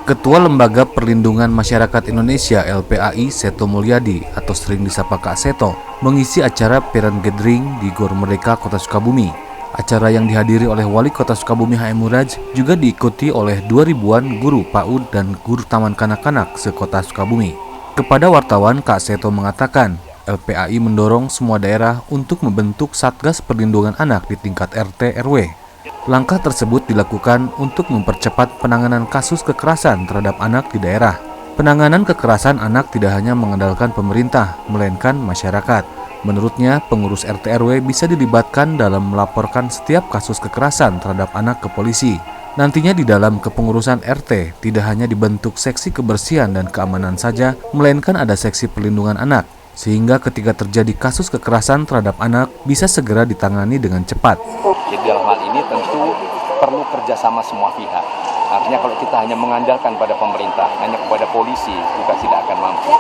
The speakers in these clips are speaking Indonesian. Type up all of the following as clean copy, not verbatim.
Ketua Lembaga Perlindungan Masyarakat Indonesia LPAI Seto Mulyadi atau sering disapa Kak Seto mengisi acara Parent Gathering di Gor Merdeka Kota Sukabumi. Acara yang dihadiri oleh Wali Kota Sukabumi HM Muraj juga diikuti oleh 2.000-an guru PAUD dan guru taman kanak-kanak se-Kota Sukabumi. Kepada wartawan, Kak Seto mengatakan, LPAI mendorong semua daerah untuk membentuk Satgas Perlindungan Anak di tingkat RT RW. Langkah tersebut dilakukan untuk mempercepat penanganan kasus kekerasan terhadap anak di daerah. Penanganan kekerasan anak tidak hanya mengandalkan pemerintah, melainkan masyarakat. Menurutnya, pengurus RT RW bisa dilibatkan dalam melaporkan setiap kasus kekerasan terhadap anak ke polisi. Nantinya di dalam kepengurusan RT tidak hanya dibentuk seksi kebersihan dan keamanan saja, melainkan ada seksi perlindungan anak, sehingga ketika terjadi kasus kekerasan terhadap anak bisa segera ditangani dengan cepat. Jadi dalam hal ini tentu perlu kerjasama semua pihak. Artinya kalau kita hanya mengandalkan pada pemerintah, hanya kepada polisi juga tidak akan mampu.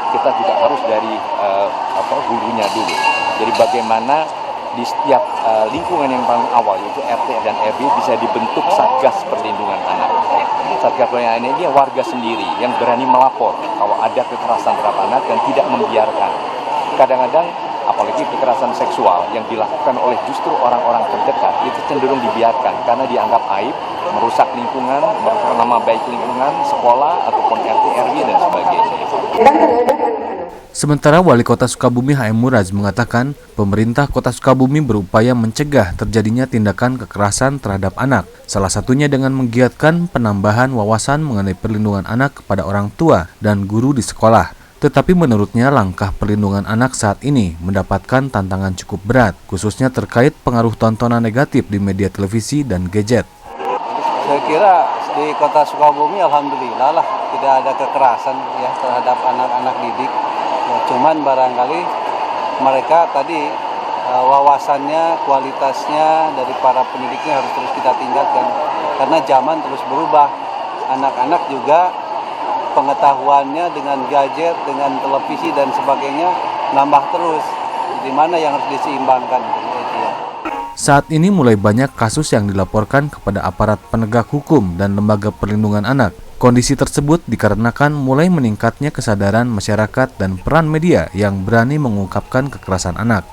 Kita juga harus dari hulunya dulu. Jadi bagaimana di setiap lingkungan yang paling awal yaitu RT dan RW bisa dibentuk Satgas Perlindungan Anak. Satgas Perlindungan Anak ini warga sendiri yang berani melapor kalau ada kekerasan terhadap anak dan tidak membiarkan. Kadang-kadang apalagi kekerasan seksual yang dilakukan oleh justru orang-orang terdekat itu cenderung dibiarkan karena dianggap aib, merusak lingkungan, merusak nama baik lingkungan, sekolah ataupun RT RW dan sebagainya. Sementara Wali Kota Sukabumi HM Muraj mengatakan pemerintah Kota Sukabumi berupaya mencegah terjadinya tindakan kekerasan terhadap anak, salah satunya dengan menggiatkan penambahan wawasan mengenai perlindungan anak kepada orang tua dan guru di sekolah. Tetapi menurutnya langkah perlindungan anak saat ini mendapatkan tantangan cukup berat, khususnya terkait pengaruh tontonan negatif di media televisi dan gadget. Saya kira di Kota Sukabumi alhamdulillah lah tidak ada kekerasan ya terhadap anak-anak didik. Ya, cuman barangkali mereka tadi wawasannya, kualitasnya dari para pendidiknya harus terus kita tingkatkan karena zaman terus berubah. Anak-anak juga pengetahuannya dengan gadget, dengan televisi dan sebagainya nambah terus. Di mana yang harus diseimbangkan? Saat ini mulai banyak kasus yang dilaporkan kepada aparat penegak hukum dan lembaga perlindungan anak. Kondisi tersebut dikarenakan mulai meningkatnya kesadaran masyarakat dan peran media yang berani mengungkapkan kekerasan anak.